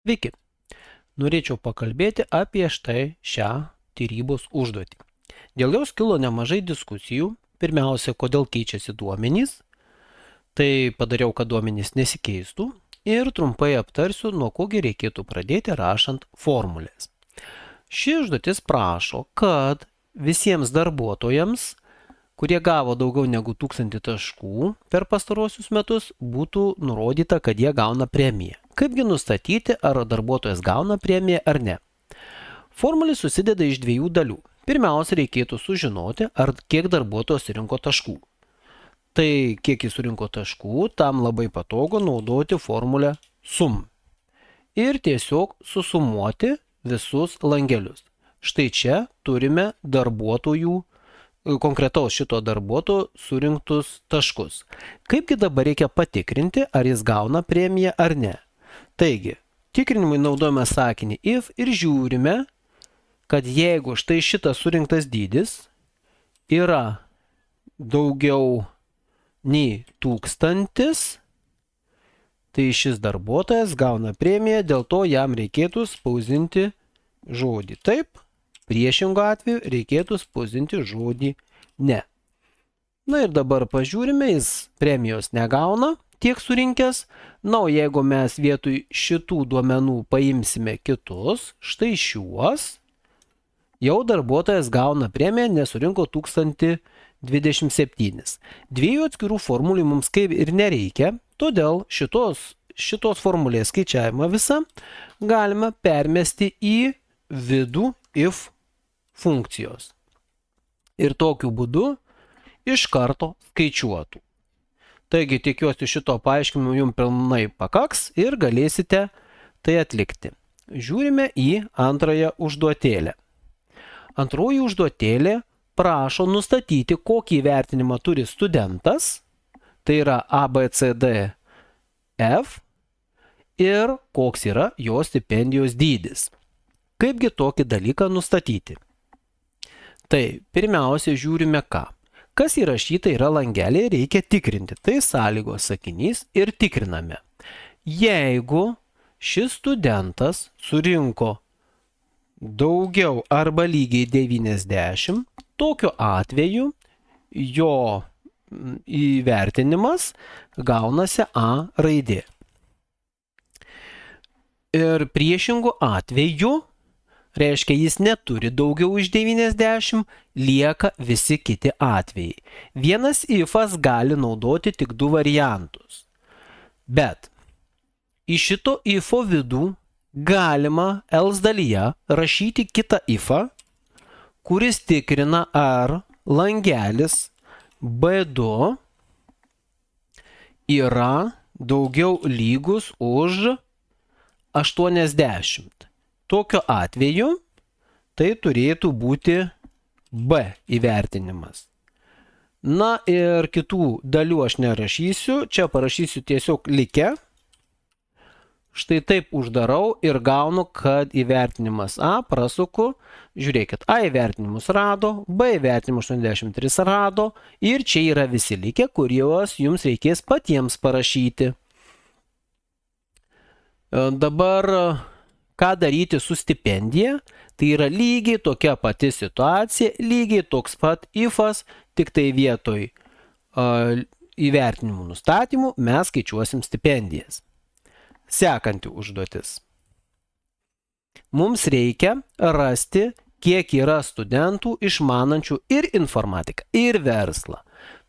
Sveiki. Norėčiau pakalbėti apie štai šią tyrybos užduotį. Dėl jos kilo nemažai diskusijų. Pirmiausia, kodėl keičiasi duomenys. Tai padariau, kad duomenys nesikeistų. Ir trumpai aptarsiu, nuo kogi reikėtų pradėti rašant formulės. Ši užduotis prašo, kad visiems darbuotojams, kurie gavo daugiau negu 1000 taškų per pastarosius metus, būtų nurodyta, kad jie gauna premiją. Kaipgi nustatyti, ar darbuotojas gauna premiją ar ne? Formulė susideda iš dviejų dalių. Pirmiausia, reikėtų sužinoti, kiek darbuotojas surinko taškų. Tai kiek jis surinko taškų, tam labai patogu naudoti formulę sum. Ir tiesiog susumuoti visus langelius. Štai čia turime konkretaus šito darbuotojo surinktus taškus. Kaipgi dabar reikia patikrinti, ar jis gauna premiją ar ne? Taigi, tikrinimui naudojame sakinį if ir žiūrime, kad jeigu štai šitas surinktas dydis yra daugiau nei 1000, tai šis darbuotojas gauna premiją, dėl to jam reikėtų spausdinti žodį taip, priešingu atveju reikėtų spausdinti žodį ne. Na ir dabar pažiūrime, jis premijos negauna tiek surinkęs. Na, o jeigu mes vietoj šitų duomenų paimsime kitus, štai šiuos, jau darbuotojas gauna premiją, nesurinko 1027. Dviejų atskirų formulių mums kaip ir nereikia, todėl šitos formulės skaičiavimą visą galime permesti į vidų if funkcijos. Ir tokiu būdu iš karto skaičiuotų. Taigi, tikiuosi šito paaiškinimo jums pilnai pakaks ir galėsite tai atlikti. Žiūrime į antrąją užduotėlę. Antroji užduotėlė prašo nustatyti, kokį įvertinimą turi studentas, tai yra A, B, C, D, F, ir koks yra jo stipendijos dydis. Kaipgi tokį dalyką nustatyti? Tai pirmiausia žiūrime ką. Kas įrašyta yra langelėje, reikia tikrinti. Tai sąlygos sakinys ir tikriname. Jeigu šis studentas surinko daugiau arba lygiai 90, tokiu atveju jo įvertinimas gaunasi A raidė. Ir priešingų atveju, reiškia, jis neturi daugiau iš 90, lieka visi kiti atvejai. Vienas ifas gali naudoti tik 2 variantus. Bet į šito ifo vidų galima else dalyje rašyti kitą ifą, kuris tikrina, ar langelis B2 yra daugiau lygus už 80. Tokiu atveju tai turėtų būti B įvertinimas. Na ir kitų dalių aš nerašysiu, čia parašysiu tiesiog likę. Štai taip uždarau ir gaunu, kad įvertinimas A prasuku. Žiūrėkit, A įvertinimus rado, B įvertinimus 83 rado ir čia yra visi likę, kuriuos jums reikės patiems parašyti. Dabar ką daryti su stipendija? Tai yra lygiai tokia pati situacija, lygiai toks pat ifas, tik tai vietoj įvertinimų nustatymų mes skaičiuosim stipendijas. Sekanti užduotis. Mums reikia rasti, kiek yra studentų išmanančių ir informatiką, ir verslą.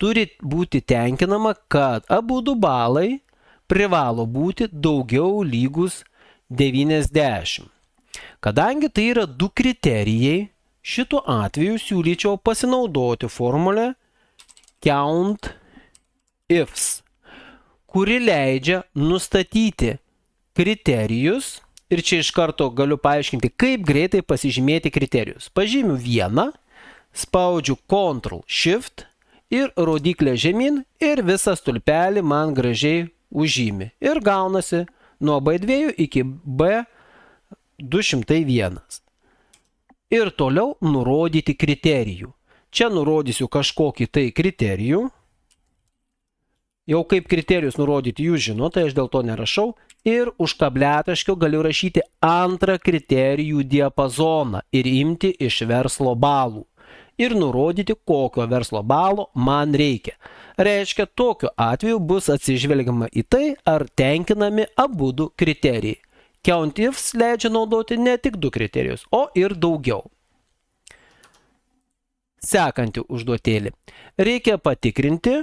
Turi būti tenkinama, kad abudu balai privalo būti daugiau lygus 90. Kadangi tai yra 2 kriterijai, šituo atveju siūlyčiau pasinaudoti formulę count ifs, kuri leidžia nustatyti kriterijus. Ir čia iš karto galiu paaiškinti, kaip greitai pasižymėti kriterijus. Pažymiu vieną, spaudžiu Ctrl Shift ir rodiklę žemyn ir visą stulpelį man gražiai užžymi. Ir gaunasi nuo B2 iki B201. Ir toliau nurodyti kriterijų. Čia nurodysiu kažkokį tai kriterijų. Jau kaip kriterijus nurodyti jūs žinote, aš dėl to nerašau. ir už kabletaškio galiu rašyti antrą kriterijų diapazoną ir imti iš verslo balų. Ir nurodyti, kokio verslo balo man reikia. Reiškia, tokiu atveju bus atsižvelgiama į tai, ar tenkinami abudu kriterijai. COUNTIFs leidžia naudoti ne tik 2 kriterijus, o ir daugiau. Sekantį užduotėlį. Reikia patikrinti,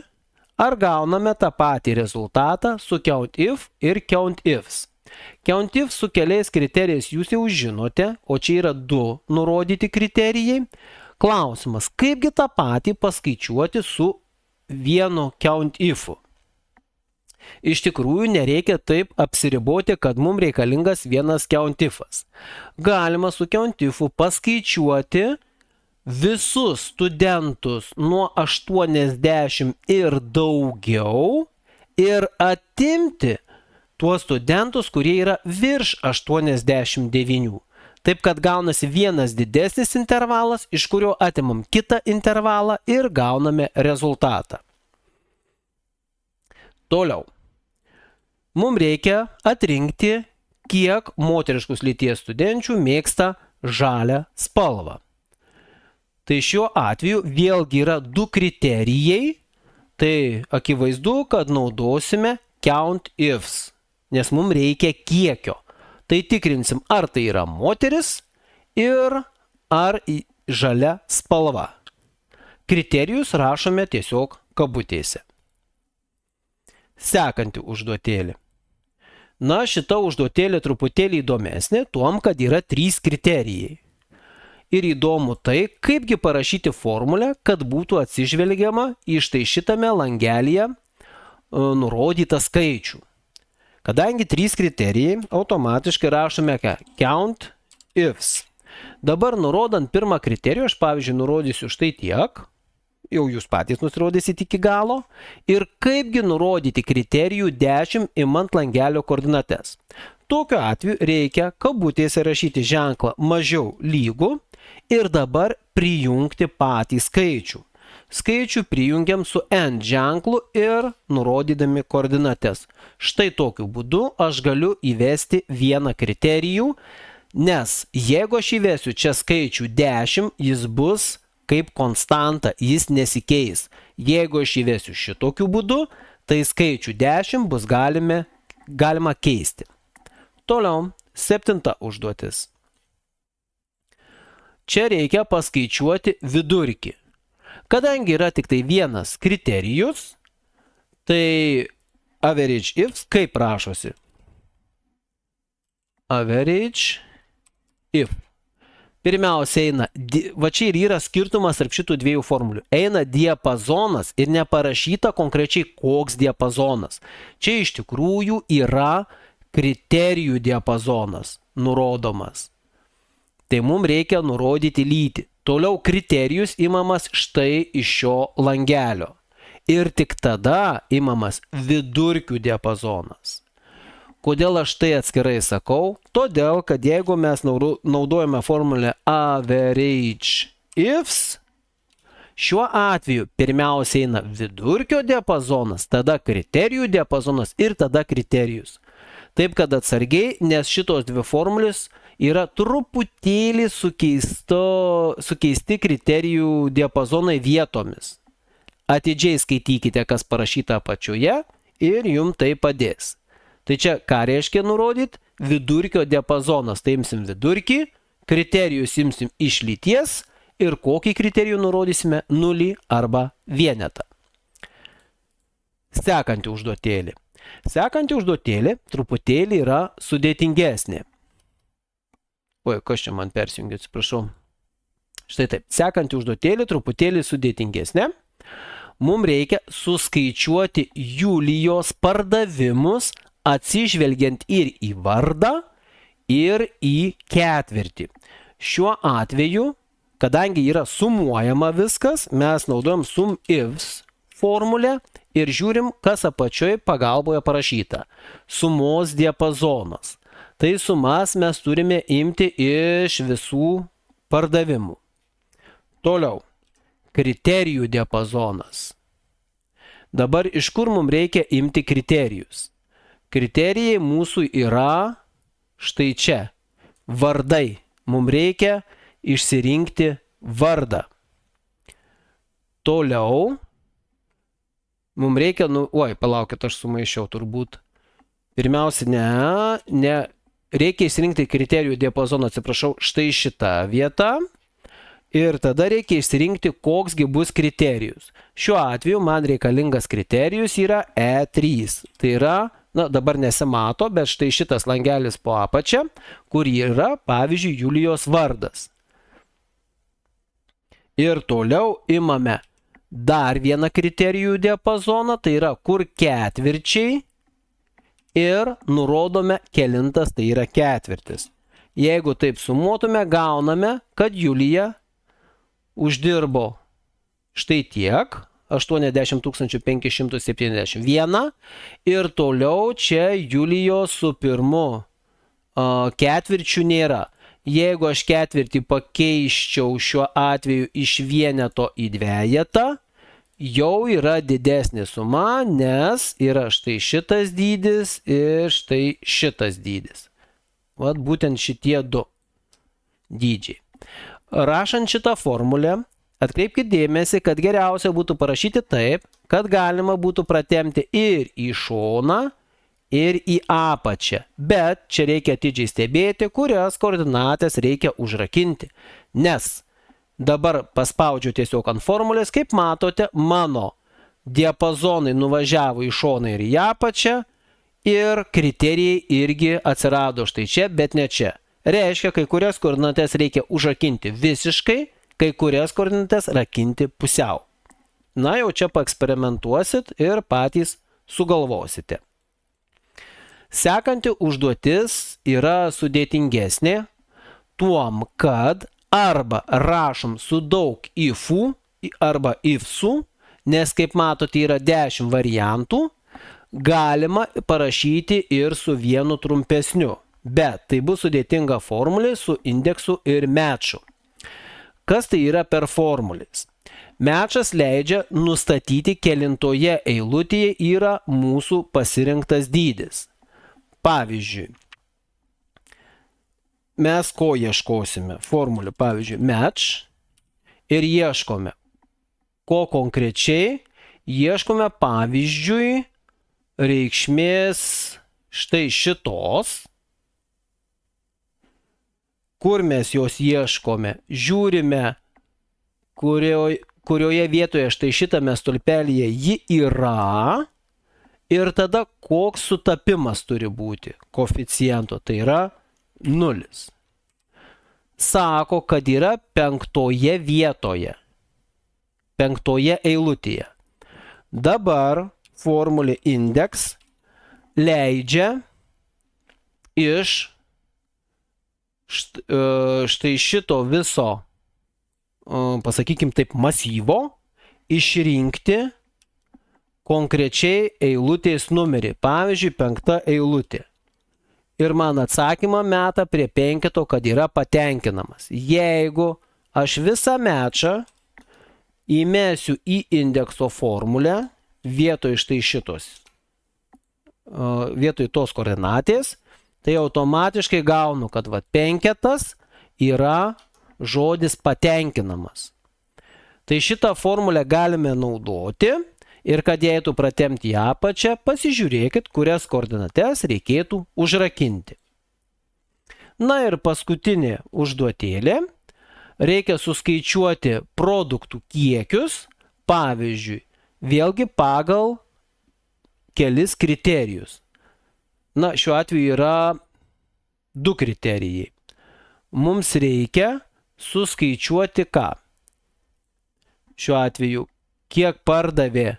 ar gauname tą patį rezultatą su COUNTIF ir COUNTIFs. COUNTIF su keliais kriterijais jūs jau žinote, o čia yra 2 nurodyti kriterijai. Klausimas, kaipgi tą patį paskaičiuoti su vienu COUNTIFu? Iš tikrųjų, nereikia taip apsiriboti, kad mums reikalingas vienas COUNTIFas. Galima su COUNTIFu paskaičiuoti visus studentus nuo 80 ir daugiau ir atimti tuos studentus, kurie yra virš 89. Taip, kad gaunasi vienas didesnis intervalas, iš kurio atimam kitą intervalą ir gauname rezultatą. Toliau. Mums reikia atrinkti, kiek moteriškus lyties studenčių mėgsta žalią spalvą. Tai šiuo atveju vėlgi yra 2 kriterijai, tai akivaizdu, kad naudosime COUNTIFs, nes mums reikia kiekio. Tai tikrinsim, ar tai yra moteris ir ar žalia spalva. Kriterijus rašome tiesiog kabutėse. Sekantį užduotėlį. Na, šita užduotėlė truputėlį įdomesnė, tuom, kad yra 3 kriterijai. Ir įdomu tai, kaipgi parašyti formulę, kad būtų atsižvelgiama į štai šitame langelyje nurodytą skaičių. Kadangi 3 kriterijai, automatiškai rašome COUNTIFs. Dabar nurodant pirmą kriterijų, aš pavyzdžiui nurodysiu štai tiek, jau jūs patys nusirodysite iki galo, ir kaipgi nurodyti kriterijų 10 imant langelio koordinates. Tokiu atveju reikia kabutėse rašyti ženklą mažiau lygų ir dabar prijungti patį skaičių. Skaičių prijungiam su AND ženklu ir nurodydami koordinates. Štai tokiu būdu aš galiu įvesti vieną kriterijų, nes jeigu aš įvesiu čia skaičių 10, jis bus kaip konstanta, jis nesikeis. Jeigu aš įvesiu šitokiu būdu, tai skaičių 10 bus galima keisti. Toliau, 7 užduotis. Čia reikia paskaičiuoti vidurkį. Kadangi yra tik tai vienas kriterijus, tai average if kaip rašosi? Average if. Pirmiausia eina, va čia ir yra skirtumas tarp šitų 2 formulių. Eina diapazonas ir neparašyta konkrečiai koks diapazonas. Čia iš tikrųjų yra kriterijų diapazonas nurodomas. Tai mums reikia nurodyti lytį. Toliau kriterijus imamas štai iš šio langelio. Ir tik tada imamas vidurkių diapazonas. Kodėl aš tai atskirai sakau? Todėl, kad jeigu mes naudojame formulę average ifs, šiuo atveju pirmiausia eina vidurkio diapazonas, tada kriterijų diapazonas ir tada kriterijus. Taip, kad atsargiai, nes šitos 2 formulės yra truputėlį sukeisti kriterijų diapazonai vietomis. Atidžiai skaitykite, kas parašyta apačioje ir jums tai padės. Tai čia ką reiškia nurodyti? Vidurkio diapazonas. Tai imsim vidurkį, kriterijus imsim iš lyties ir kokį kriterijų nurodysime? 0 arba vienetą. Sekantį užduotėlį. Sekantį užduotėlį truputėlį yra sudėtingesnė. Oi, kas čia man persijungia, atsiprašau. Štai taip, sekantį užduotėlį truputėlį sudėtingesnė. Mums reikia suskaičiuoti Julijos pardavimus atsižvelgiant ir į vardą, ir į ketvirtį. Šiuo atveju, kadangi yra sumuojama viskas, mes naudojam SUMIFs formulę ir žiūrim, kas apačioje pagalboje parašyta. Sumos diapazonas. Tai sumas mes turime imti iš visų pardavimų. Toliau. Kriterijų diapazonas. Dabar iš kur mums reikia imti kriterijus? kriterijai mūsų yra štai čia. Vardai. Mums reikia išsirinkti vardą. Toliau. Mums reikia, palaukit, aš sumaišiau turbūt. Pirmiausia, reikia išsirinkti kriterijų diapazoną, atsiprašau, štai šitą vietą. Ir tada reikia išsirinkti, koksgi bus kriterijus. Šiuo atveju man reikalingas kriterijus yra E3. Tai yra, dabar nesimato, bet štai šitas langelis po apačia, kur yra, pavyzdžiui, Julijos vardas. Ir toliau imame dar vieną kriterijų diapazoną, tai yra kur ketvirčiai ir nurodome kelintas, tai yra ketvirtis. Jeigu taip sumuotume, gauname, kad Julija uždirbo štai tiek, 80 571 ir toliau čia Julijos su pirmu ketvirčiu nėra. Jeigu aš ketvirtį pakeiščiau šiuo atveju iš vieneto į dvejetą, jau yra didesnė suma, nes yra štai šitas dydis ir štai šitas dydis. Vat būtent šitie du dydžiai. Rašant šitą formulę, atkreipkite dėmesį, kad geriausia būtų parašyti taip, kad galima būtų pratempti ir į šoną, ir į apačią. Bet čia reikia atidžiai stebėti, kurias koordinatės reikia užrakinti. Nes dabar paspaudžiu tiesiog ant formulės, kaip matote, mano diapazonai nuvažiavo į šoną ir į apačią ir kriterijai irgi atsirado štai čia, bet ne čia. Reiškia, kai kurias koordinatės reikia užrakinti visiškai, kai kurias koordinatės rakinti pusiau. Na, jau čia paeksperimentuosit ir patys sugalvosite. Sekanti užduotis yra sudėtingesnė tuom, kad arba rašom su daug ifų arba ifsų, nes kaip matote yra 10 variantų, galima parašyti ir su vienu trumpesniu. Bet tai bus sudėtinga formulė su indeksu ir meču. Kas tai yra per formulės? Mečas leidžia nustatyti, kelintoje eilutėje yra mūsų pasirinktas dydis. Pavyzdžiui, mes ko ieškosime? Formulė, pavyzdžiui, match ir ieškome. Ko konkrečiai? Ieškome, pavyzdžiui, reikšmės štai šitos. Kur mes jos ieškome? Žiūrime, kurioje vietoje štai šitame stulpelyje ji yra. Ir tada koks sutapimas turi būti koeficiento, tai yra 0. Sako, kad yra 5 vietoje, 5 eilutėje. Dabar formulė index leidžia iš štai šito viso, pasakykim taip, masyvo išrinkti konkrečiai eilutės numerį. Pavyzdžiui, 5 eilutė. Ir man atsakymą meta prie 5, kad yra patenkinamas. Jeigu aš visą mečą įmesiu į indekso formulę, vietoj štai šitos, vietoj tos koordinatės, tai automatiškai gaunu, kad 5 yra žodis patenkinamas. Tai šitą formulę galime naudoti. Ir kad eitų pratempti į apačią, pasižiūrėkit, kurias koordinates reikėtų užrakinti. Na ir paskutinė užduotėlė. Reikia suskaičiuoti produktų kiekius, pavyzdžiui, vėlgi pagal kelis kriterijus. Na, šiuo atveju yra 2 kriterijai. Mums reikia suskaičiuoti ką? Šiuo atveju, kiek pardavė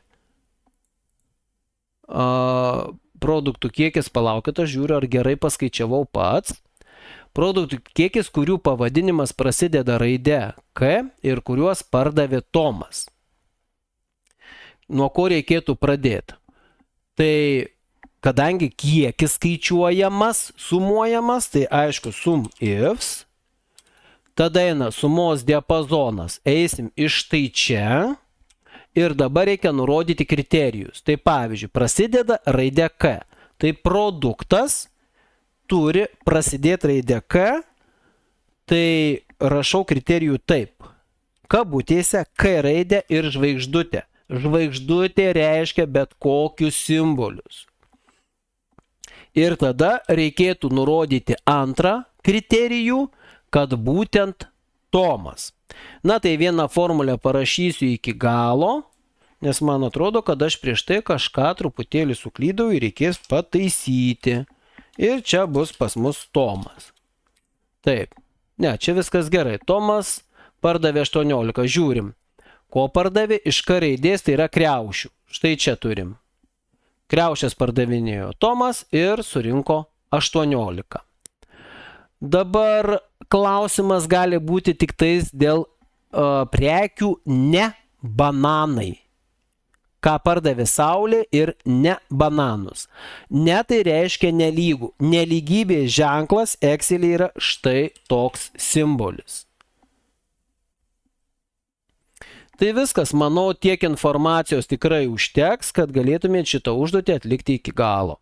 produktų kiekis, palaukit, aš žiūriu, ar gerai paskaičiavau pats. Produktų kiekis, kurių pavadinimas prasideda raide K ir kuriuos pardavė Tomas. Nuo ko reikėtų pradėti? Tai kadangi kiekis skaičiuojamas, sumuojamas, tai aišku, sum ifs, tada eina sumos diapazonas, eisim iš štai čia. Ir dabar reikia nurodyti kriterijus. Tai pavyzdžiui, prasideda raidė K. Tai produktas turi prasidėti raidė K, tai rašau kriterijų taip. Kabutėse K raidė ir žvaigždutė. Žvaigždutė reiškia bet kokius simbolius. Ir tada reikėtų nurodyti antrą kriterijų, kad būtent Tomas. Na tai vieną formulę parašysiu iki galo, nes man atrodo, kad aš prieš tai kažką truputėlį suklydau ir reikės pataisyti. Ir čia bus pas mus Tomas. Taip, ne, čia viskas gerai. Tomas pardavė 18, žiūrim. Ko pardavė? Iš K raidės, tai yra kriaušių. Štai čia turim. Kriaušės pardavinėjo Tomas ir surinko 18. Dabar klausimas gali būti tik tais dėl prekių ne bananai. Ką pardavė Saulė ir ne bananus. Ne tai reiškia nelygų. Nelygybės ženklas Excel'e yra štai toks simbolis. Tai viskas, manau, tiek informacijos tikrai užteks, kad galėtumėte šitą užduotį atlikti iki galo.